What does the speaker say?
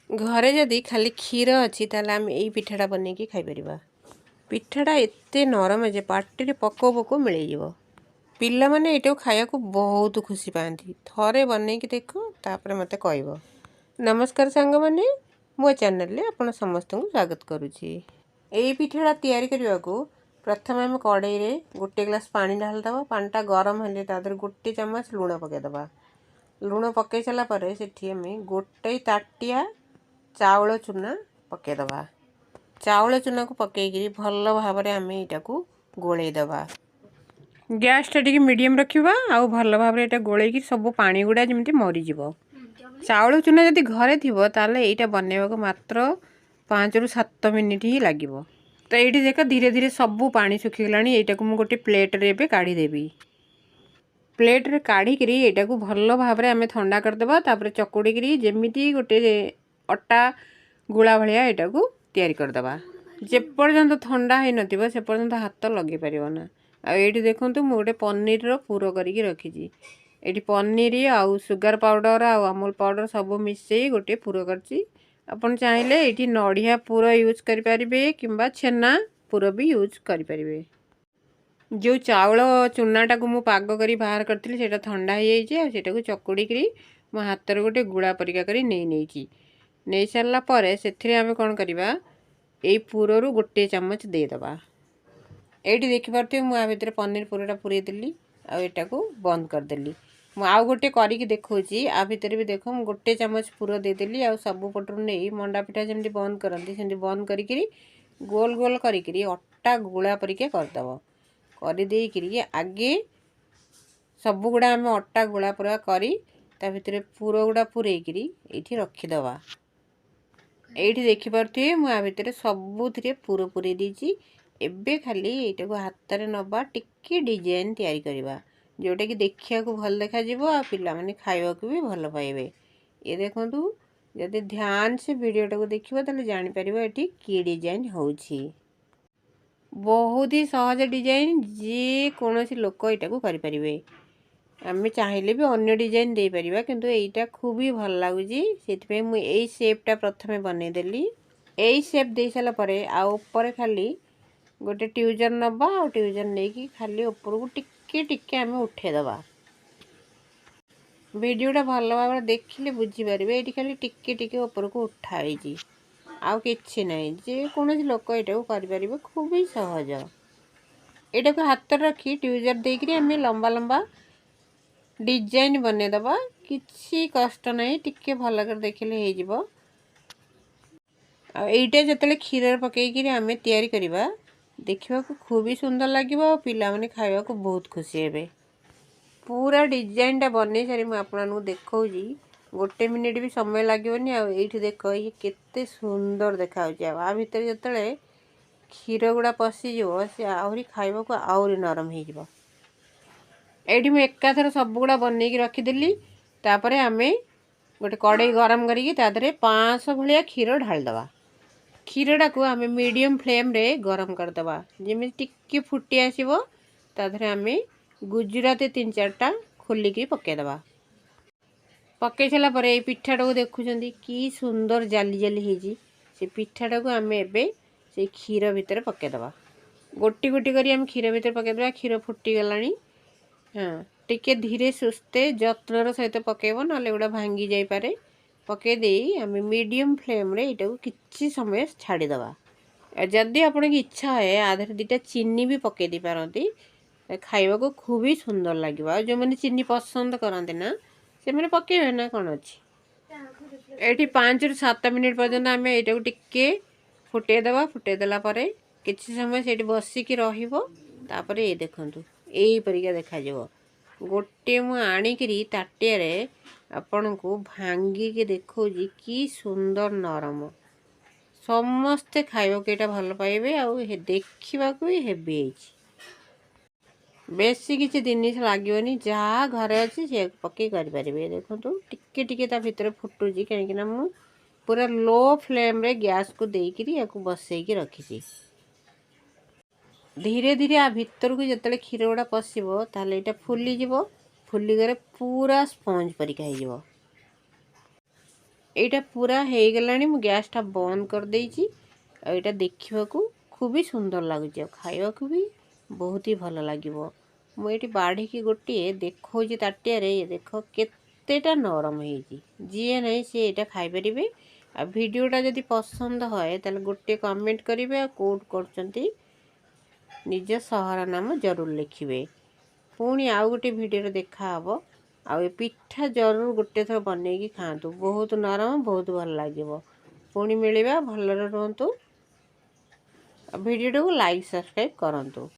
घरे जदि खाली क्षीर अच्छी ताले आम यही पिठाटा बनैकी खाईपर। पिठाटा एते नरम जे पार्टी पको पको मिल जाव। पिला माने एटा खाया को बहुत खुशी पाती। थरे बनैकी देख तापर मते कहब। नमस्कार सांग माने मो चैनल ले आपण समस्त को स्वागत करुछि। एई पिठाटा तैयारी करबा को प्रथम आम कड़ाई रे गोटे ग्लास पानी ढाल दबा। पानीटा गरम हेले तादर गोटे चम्मच लूण पके दबा। लूण पकई सारा पर सेठी आम गोटे ताटिया चाउल चूना पकेदबा। चाउल चूना को पकईकरी भल भाव आम यहाँ को गोले दबा। गैस टा टी मीडियम रखा आउ भल भाव ये गोले सब पानी गुड़ा जमी मरीज। चाउल चूना जदि घरे थी यहाँ बनवा को मात्र 5 ରୁ 7 मिनिट ही लगे। तो ये देख धीरे धीरे सब पानी सुखीगला। यहाँ को मुझे गोटे प्लेट्रे काढ़ीदेवी। प्लेट्रे काढ़िकी यहाँ को भल भाव आम थंडा करदे। तापर चकुड़ी जमी गोटे अटा गुला भाया यहाँ को तैयारी करदबा। जेपर्यंत ठंडा हो न से पर्यंत हाथ लगे पारना। आठी देखूँ मुझे गोटे पनीर पुर करके रखी। ये पनीर आउ सुगर पाउडर आउ अमूल पाउडर सब मिसई गोटे पुर करची। आपन चाहिए ये नड़िया पुर यूज करें कि छेना पुर भी यूज करें। जो चाउल चूनाटा को मु पाग करी बाहर करती से ठंडा हो जाए चकुड़ी मो हाथ गोटे गुड़ा परिका कर नहीं सारा पर से आम कौन करवा यही पुरु गोटे चम्मच देदबा। ये देखिपे मुझे भितर पनीर पुरटा पूरे देली आटा को बंद करदेली। आउ गोटे करके देखी आ भितर भी देख मुझे गोटे चम्मच पुर देदेली। आ सब पटू नहीं मंडा पिठा जमी बंद करती से बंद करी गोल गोल करी अटा गुला परिका करदब। करदेकरी आगे सब गुड़ा आम अटा गुला पूरा करी ता भितर पुर गुड़ा पूरेकरी ये रखीदबा। ये देखिपे मुझे भितर सबुथ पुर पूरे दीची। एबे खाली यहाँ को हाथ में नवा टिके डिजाइन तैयारी करवा जोटा कि देखा भल देखा आ पिला माने खाइबा को भी भल पाइबे। ये देखंतु जदि ध्यान से वीडियोटा को देखिबो ताले जानि परिबो एठी की डिजाइन होउछि। बहुत ही सहज डिजाइन जे कोनोसी लोक एटा को करि परिबे। आम चाहिए भी अन्य डिजाइन दे परिबा किंतु एटा खूब ही भल लगुची से मुझे यही सेपटा प्रथम बनईदेली। यही सेप दे सारा पर ऊपर खाली गोटे ट्यूजर नवा आ ट्यूजर नहीं कि खाली ऊपर को टिके टिके आम उठेदबा। वीडियोटा भल भाव देखिले बुझीपारे ये खाली टिके टिके ऊपर को उठाई आउ कि नहीं जे कौन लोक यहाँ करें खूब ही सहज। यहाँ को हाथ रखी ट्यूजर देकर आम लंबा लंबा डिजाइन बनईदबा। किसी कष्ट नहीं टिके भल कर देखिले हो। एटा जिते क्षीर पकईकि आम तैयारी करवा देखा खूब ही सुंदर लगे। पिला माने खाइबा को बहुत खुशी हेबे। पूरा डिजाइनटा बन सारी मुझे देखा गोटे मिनिट भी समय लगेनि। ये देख ये केते सुंदर देखा आ भितर जिते क्षीर गुड़ा पशिज से आहरी खाइबा को आहरी नरम हो। ये मुझे एकाथर सब गुड़ा बनईकी रखीदेली। तापर आम गोटे कड़ाई गरम करी 500 भाया क्षीर ढालदबा। क्षीरटा को आम मीडियम फ्लेम रे गरम करदबा जमी टिके फुटी आसो। ताधर आम गुजराती 3-4टा खोलिकी पकेदबा। पकई सारा पर ये पिठाटा को देखुं कि सुंदर जाली जाली होती से पिठाटा को आम एबे से क्षीर भितर पकेदबा। गोटी गोटी करी आम क्षीर भितर पकेदबा। क्षीर फुटी गलानी। हाँ टिके धीरे सुस्थे जत्नर सहित पकेब ना गुड़ा भांगी जाई पारे। पकई दे आम मीडियम फ्लेम रे यहाँ को किछि समय छाड़ीदबा। जदि आपन की इच्छा है आधर 2टा चीनी भी पकई दी पारती खाइबा को खूब ही सुंदर लगे। जो मैंने चीनी पसंद करते ना से मैंने पकेबे ना कौन अच्छी। ये 5 ରୁ 7 मिनिट पर्यंत आम यहाँ को टिके फुटेदबा। फुटेदेला किसी समय से बसिकी रहीपर ये देखु यही परिका देखा गोटे मु आणिकी ताटिया आपण को भांगिकी देखो कि सुंदर नरम समस्ते खाइबा को यहाँ भल पाइबे। आ देखा भी हेवी बेसी किसी जिनिस लगे जहाँ घरे अच्छी से पकई करें। देखो टिके टिके ता भितर फुटुची कहीं मु पूरा लो फ्लेम रे गैस को देकर या बसईकी रखी। धीरे धीरे आ भितर को जिते क्षीर गुड़ा पशिबो ताले यहाँ फुलीज फुलिगले पूरा स्पंज परिका हो। एटा पूरा हो गलानी मु गैसटा बंद कर देइची। एटा देखिबाकू खूब ही सुंदर लगुच खाइबा को भी बहुत ही भल लागिवो। मु एटी बाढ़ी की गोटे देखौची ताटिया रे ये देख केतेटा नरम हेजी जी नहीं सी एटा खाइ परिबे। आ वीडियोटा जदि पसंद होए ताले गोटे कमेंट करिवे आ कोड करचंती निज सहर नाम जरूर लिखिवे। पुणी आउ गोटे वीडियो देखा हबो। आ ए पिठा जरूर गोटे थर बनेगी खातु बहुत नरम बहुत भल लागिवो। पुणी मिलिबा भलरे रहंतु। वीडियो को लाइक सब्सक्राइब करंतु।